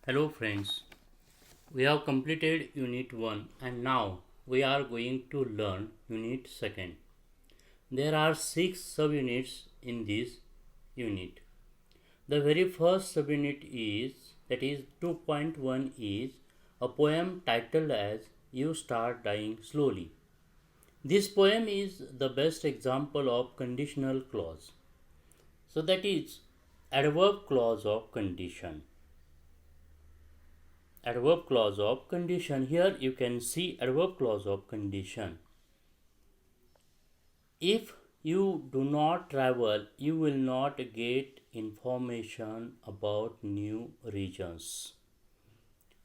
Hello friends, we have completed Unit 1 and now we are going to learn Unit 2. There are 6 subunits in this unit. The very first subunit is 2.1 is a poem titled as You Start Dying Slowly. This poem is the best example of conditional clause. So that is adverb clause of condition. Adverb clause of condition. Here you can see adverb clause of condition. If you do not travel, you will not get information about new regions.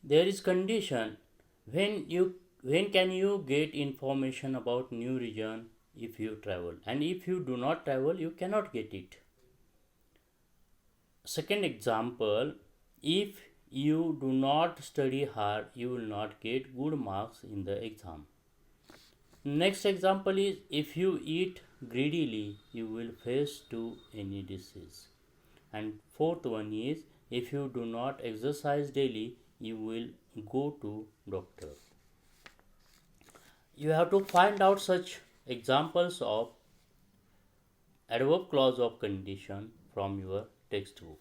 There is condition. When can you get information about new region? If you travel, and if you do not travel, you cannot get it. Second example, if you do not study hard, you will not get good marks in the exam. Next example is if you eat greedily, you will face to any disease. And fourth one is if you do not exercise daily, you will go to doctor. You have to find out such examples of adverb clause of condition from your textbook.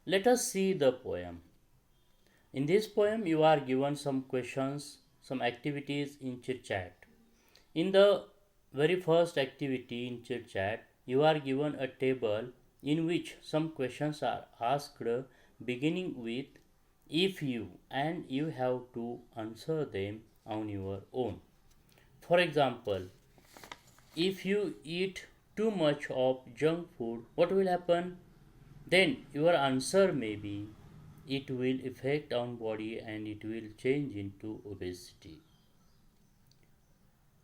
Let us see the poem. In this poem, you are given some questions, some activities in chit chat. In the very first activity in chit chat, you are given a table in which some questions are asked beginning with if you, and you have to answer them on your own. For example, if you eat too much of junk food, what will happen? Then your answer may be it will affect on body and it will change into obesity.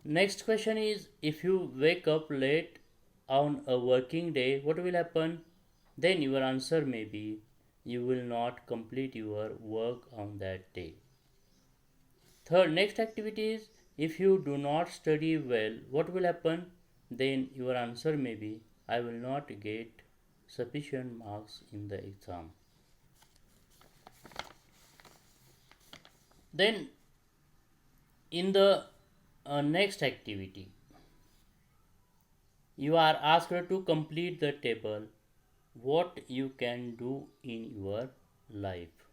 Next question is if you wake up late on a working day, what will happen? Then your answer may be you will not complete your work on that day. Third, next activity is if you do not study well, what will happen? Then your answer may be I will not get sufficient marks in the exam. Then in the next activity, you are asked to complete the table what you can do in your life.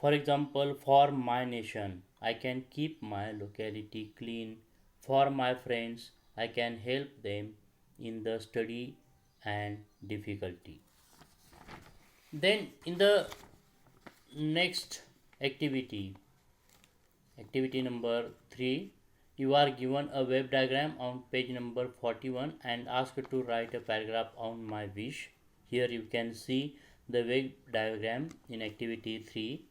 For example, for my nation, I can keep my locality clean. For my friends, I can help them in the study and difficulty. Then in the next activity, activity number 3, you are given a web diagram on page number 41 and asked to write a paragraph on my wish. Here you can see the web diagram in activity 3.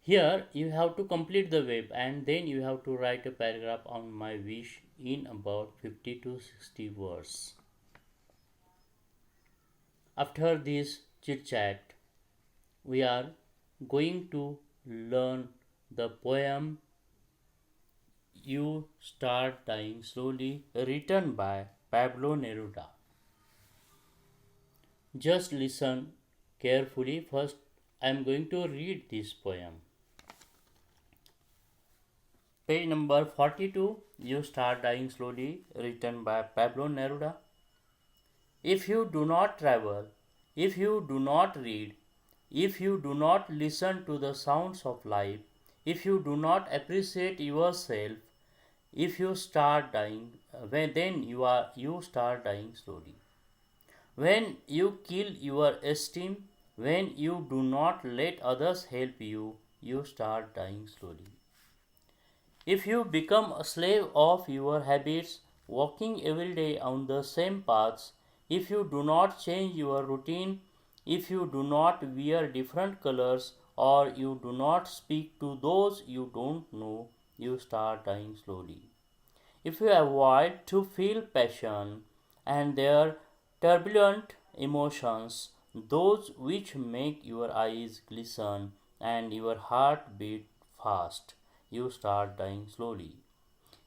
Here you have to complete the web and then you have to write a paragraph on my wish in about 50 to 60 words. After this chit chat, we are going to learn the poem You Start Dying Slowly, written by Pablo Neruda. Just listen carefully. First, I am going to read this poem. Page number 42, You Start Dying Slowly, written by Pablo Neruda. If you do not travel, if you do not read, if you do not listen to the sounds of life, if you do not appreciate yourself, if you start dying, then you start dying slowly. When you kill your esteem, when you do not let others help you, you start dying slowly. If you become a slave of your habits, walking every day on the same paths, if you do not change your routine, if you do not wear different colors, or you do not speak to those you don't know, you start dying slowly. If you avoid to feel passion and their turbulent emotions, those which make your eyes glisten and your heart beat fast, you start dying slowly.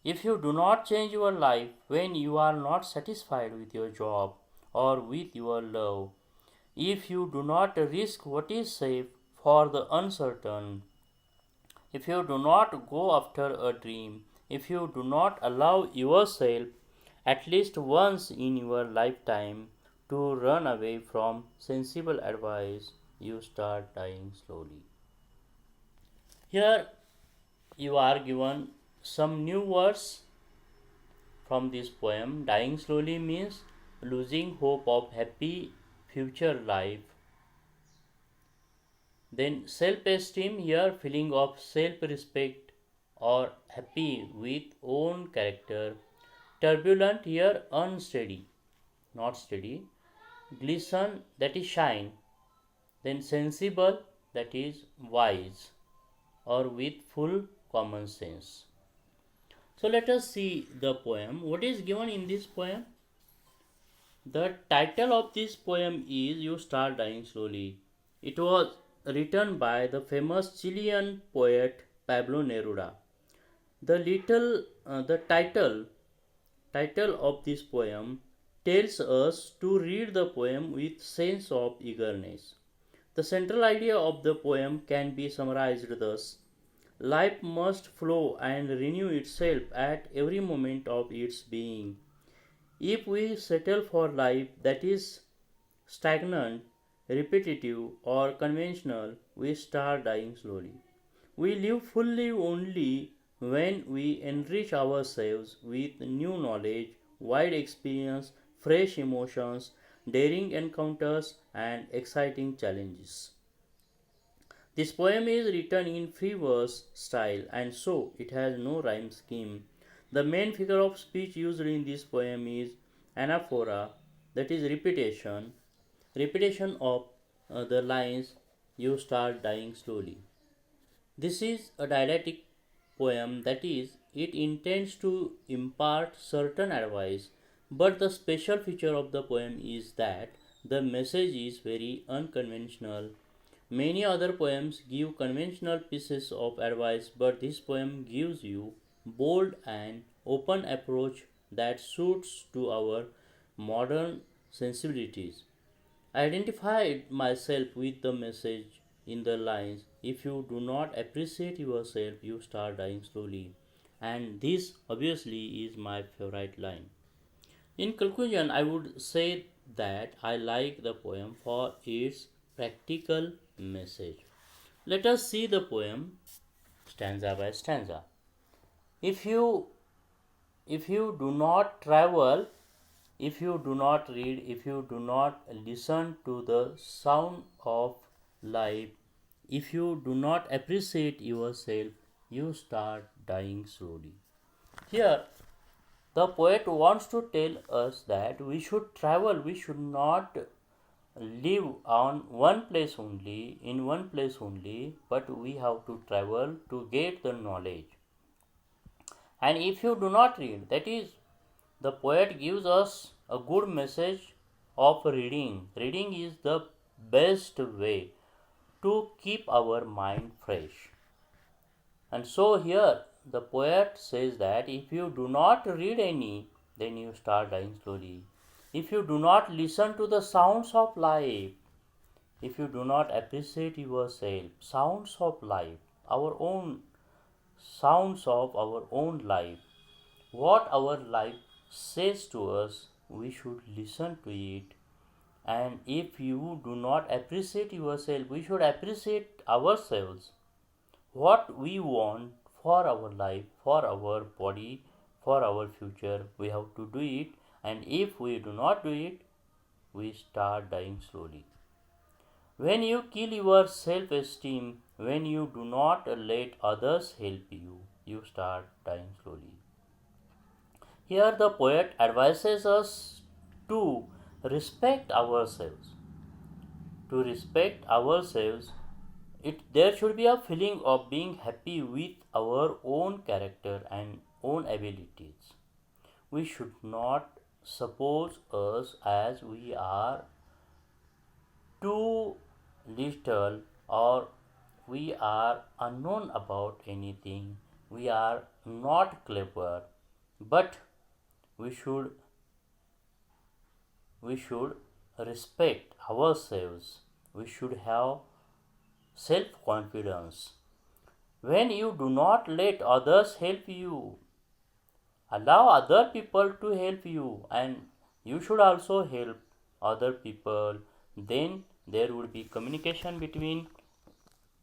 If you do not change your life when you are not satisfied with your job or with your love, if you do not risk what is safe for the uncertain, if you do not go after a dream, if you do not allow yourself at least once in your lifetime to run away from sensible advice, you start dying slowly. Here you are given some new words from this poem. Dying slowly means losing hope of happy future life. Then self-esteem, here feeling of self-respect or happy with own character. Turbulent, here unsteady, not steady. Glisten, that is shine. Then sensible, that is wise or with full common sense. So let us see the poem. What is given in this poem? The title of this poem is You Start Dying Slowly. It was written by the famous Chilean poet Pablo Neruda. The title of this poem tells us to read the poem with sense of eagerness. The central idea of the poem can be summarized thus: life must flow and renew itself at every moment of its being. If we settle for life that is stagnant, repetitive, or conventional, we start dying slowly. We live fully only when we enrich ourselves with new knowledge, wide experience, fresh emotions, daring encounters, and exciting challenges. This poem is written in free verse style and so it has no rhyme scheme. The main figure of speech used in this poem is anaphora, that is repetition of the lines you start dying slowly. This is a didactic poem, that is, it intends to impart certain advice, but the special feature of the poem is that the message is very unconventional. Many other poems give conventional pieces of advice, but this poem gives you bold and open approach that suits to our modern sensibilities. I identified myself with the message in the lines: if you do not appreciate yourself, you start dying slowly. And this obviously is my favorite line. In conclusion, I would say that I like the poem for its practical message. Let us see the poem stanza by stanza. If you if you do not travel, if you do not read, if you do not listen to the sound of life, if you do not appreciate yourself, you start dying slowly. Here, the poet wants to tell us that we should travel, we should not live on one place only, in one place only, but we have to travel to get the knowledge. And if you do not read, that is, the poet gives us a good message of reading. Reading is the best way to keep our mind fresh. And so here the poet says that if you do not read any, then you start dying slowly. If you do not listen to the sounds of life, if you do not appreciate yourself, sounds of life, our own sounds of our own life, what our life says to us, we should listen to it. And if you do not appreciate yourself, we should appreciate ourselves. What we want for our life, for our body, for our future, we have to do it. And if we do not do it, we start dying slowly. When you kill your self esteem, when you do not let others help you, you start dying slowly. Here, the poet advises us to respect ourselves. To respect ourselves, there should be a feeling of being happy with our own character and own abilities. We should not suppose us as we are too little or we are unknown about anything, we are not clever, but we should we should respect ourselves. We should have self confidence. When you do not let others help you, allow other people to help you, and you should also help other people. Then there would be communication between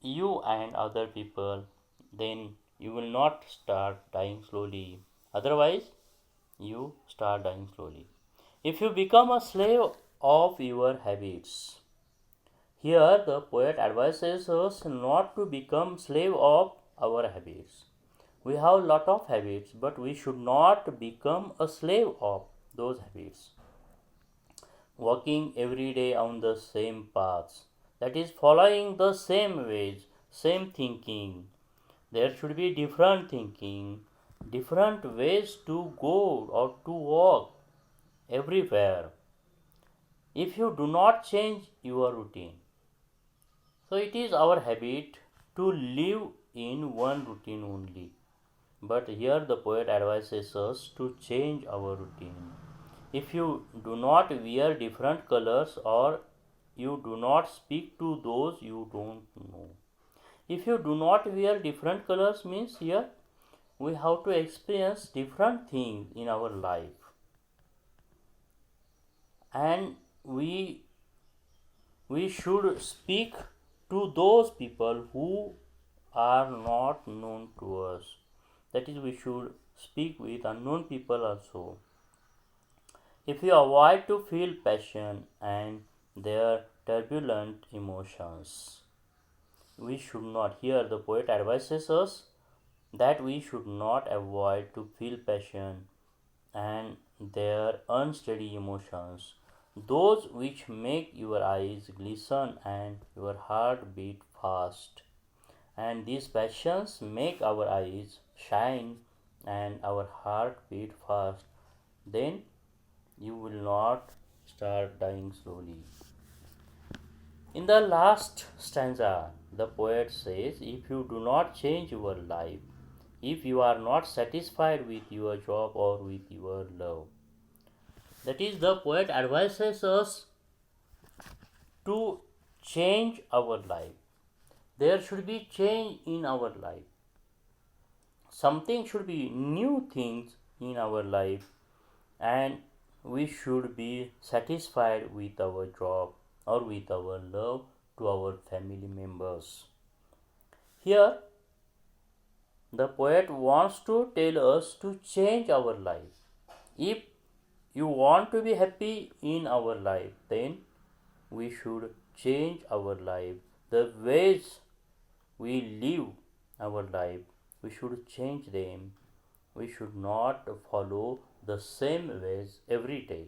you and other people. Then you will not start dying slowly. Otherwise, you start dying slowly. If you become a slave of your habits, here the poet advises us not to become slave of our habits. We have a lot of habits, but we should not become a slave of those habits. Walking every day on the same paths, that is following the same ways, same thinking. There should be different thinking, different ways to go or to walk everywhere. If you do not change your routine, so it is our habit to live in one routine only. But here the poet advises us to change our routine. If you do not wear different colors or you do not speak to those you don't know. If you do not wear different colors means here we have to experience different things in our life, and we should speak to those people who are not known to us. That is, we should speak with unknown people also. If we avoid to feel passion and their turbulent emotions, we should not. Here the poet advises us that we should not avoid to feel passion and their unsteady emotions, those which make your eyes glisten and your heart beat fast. And these passions make our eyes shine and our heart beat fast. Then you will not start dying slowly. In the last stanza, the poet says, if you do not change your life, if you are not satisfied with your job or with your love, that is, the poet advises us to change our life. There should be change in our life. Something should be new things in our life, and we should be satisfied with our job or with our love to our family members. Here, the poet wants to tell us to change our life. If you want to be happy in our life, then we should change our life. The ways we live our life, we should change them. We should not follow the same ways every day.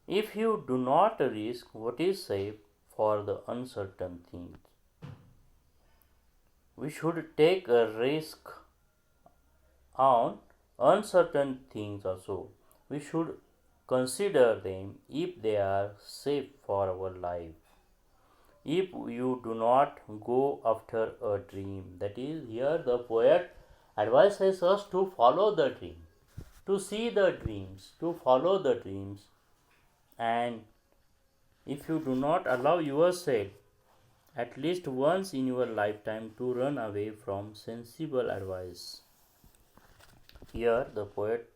If you do not risk what is safe for the uncertain things, we should take a risk on uncertain things also. We should consider them if they are safe for our life. If you do not go after a dream, that is, here the poet advises us to follow the dream, to see the dreams, to follow the dreams, and if you do not allow yourself at least once in your lifetime to run away from sensible advice. Here the poet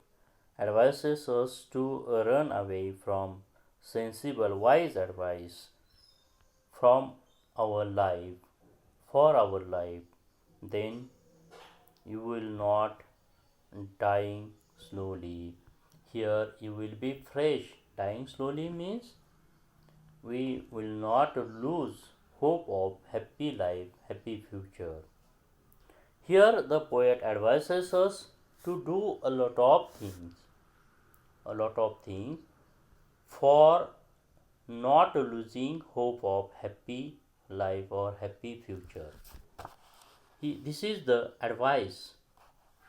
advises us to run away from sensible, wise advice from our life, for our life. Then you will not dying slowly. Here you will be fresh. Dying slowly means we will not lose hope of happy life, happy future. Here the poet advises us to do a lot of things for not losing hope of happy life or happy future. This is the advice,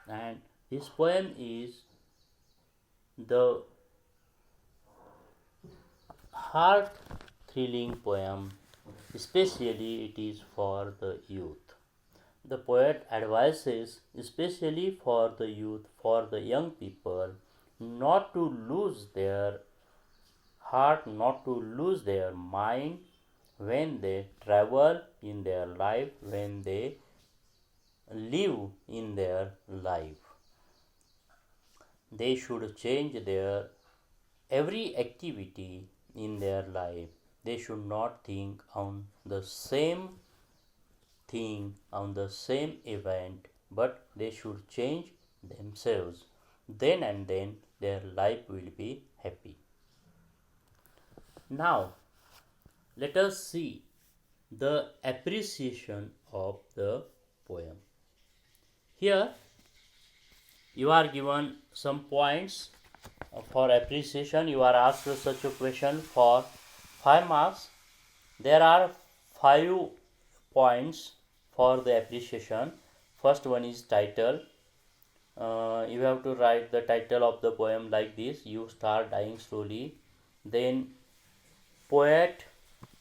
and this poem is the heart thrilling poem, especially it is for the youth. The poet advises, especially for the youth, for the young people, not to lose their hard not to lose their mind when they travel in their life, when they live in their life. They should change their every activity in their life. They should not think on the same thing, on the same event, but they should change themselves. Then and then their life will be happy. Now, let us see the appreciation of the poem. Here, you are given some points for appreciation. You are asked such a question for 5 marks. There are 5 points for the appreciation. First one is title. You have to write the title of the poem like this: You Start Dying Slowly. Then poet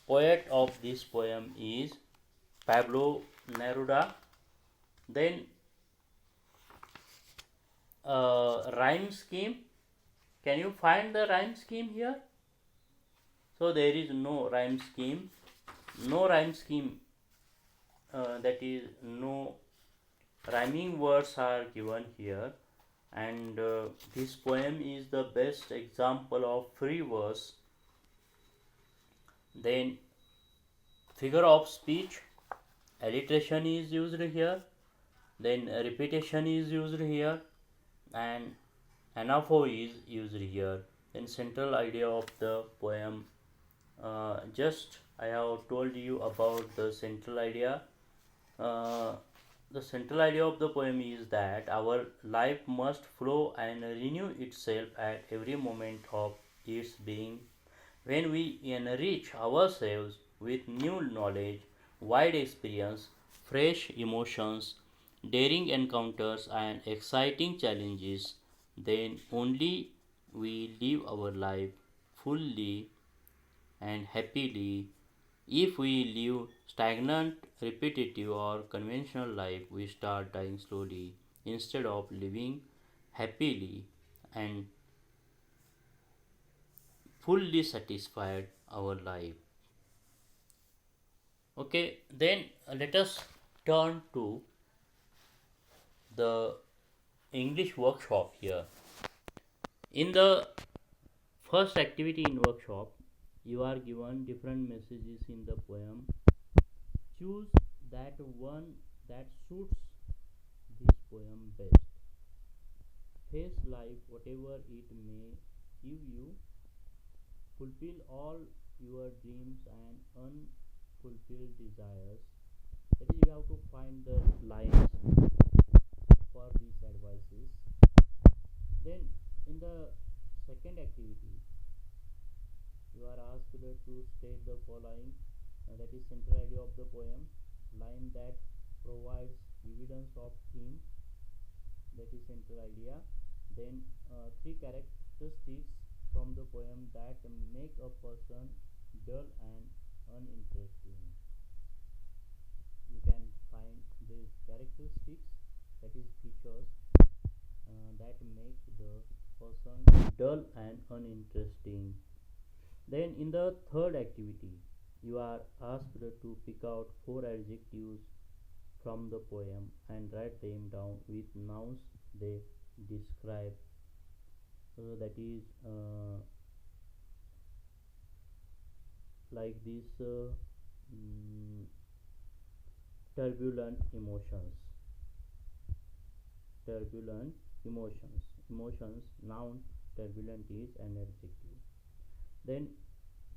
poet of this poem is Pablo Neruda. Then rhyme scheme. Can you find the rhyme scheme here? So there is no rhyme scheme. No rhyme scheme. That is, no rhyming words are given here. And this poem is the best example of free verse. Then figure of speech, alliteration is used here. Then repetition is used here, and anaphor is used here. Then central idea of the poem. Just I have told you about the central idea. Uh, the central idea of the poem is that our life must flow and renew itself at every moment of its being. When we enrich ourselves with new knowledge, wide experience, fresh emotions, daring encounters, and exciting challenges, then only we live our life fully and happily. If we live stagnant, repetitive, or conventional life, we start dying slowly instead of living happily and fully satisfied our life. Okay, then let us turn to the English workshop here. In the first activity in workshop, you are given different messages in the poem. Choose that one that suits this poem best. Face life whatever it may give you. Fulfill all your dreams and unfulfilled desires. That is, you have to find the lines for these advices. Then, in the second activity, you are asked to state the following, that is central idea of the poem, line that provides evidence of theme, that is central idea. Then three characteristics from the poem that make a person dull and uninteresting. You can find these characteristics, that is features, that make the person dull and uninteresting. Then in the third activity, you are asked to pick out 4 adjectives from the poem and write them down with nouns they describe. So that is like this turbulent emotions. Turbulent emotions, noun, turbulent is an adjective. Then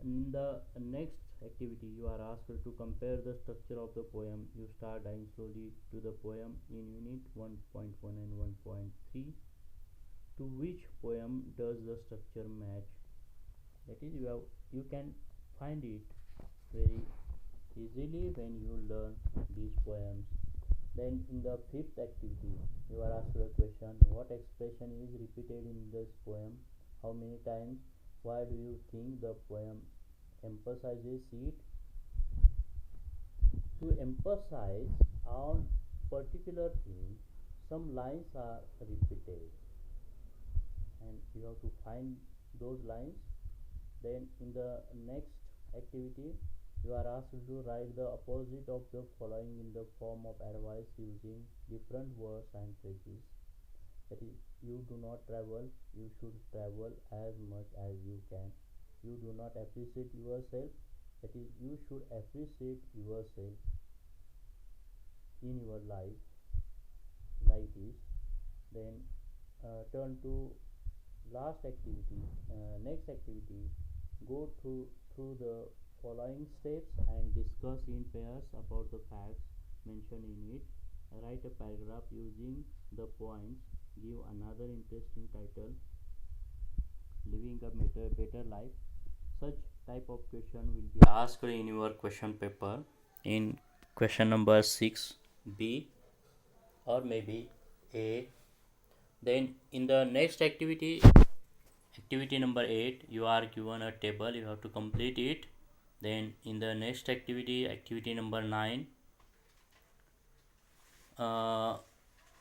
in the next activity, you are asked to compare the structure of the poem You Start Dying Slowly to the poem in unit 1.1 and 1.3. To which poem does the structure match? That is, you can find it very easily when you learn these poems. Then in the fifth activity, you are asked a question: what expression is repeated in this poem? How many times? Why do you think the poem emphasizes it? To emphasize on particular thing, some lines are repeated, and you have to find those lines. Then in the next activity, you are asked to write the opposite of the following in the form of advice using different words and phrases. That is, you do not travel, you should travel as much as you can. You do not appreciate yourself, that is, you should appreciate yourself in your life, like this. Then turn to last activity. Next activity, go through the following steps and discuss in pairs about the facts mentioned in it. Write a paragraph using the points. Give another interesting title, living a better life. Such type of question will be asked in your question paper in question number 6b or maybe a. Then in the next activity, activity number 8, you are given a table, you have to complete it. Then in the next activity, activity number 9,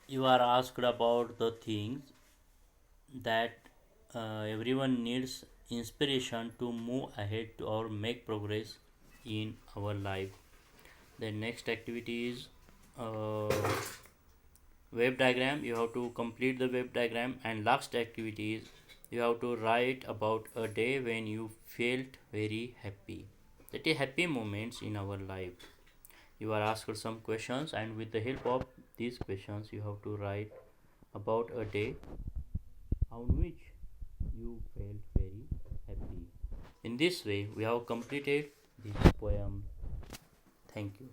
you are asked about the things that everyone needs inspiration to move ahead or make progress in our life. The next activity is web diagram. You have to complete the web diagram. And last activity is you have to write about a day when you felt very happy. That is happy moments in our life. You are asked some questions, and with the help of these questions you have to write about a day on which you felt very happy. In this way, we have completed this poem. Thank you.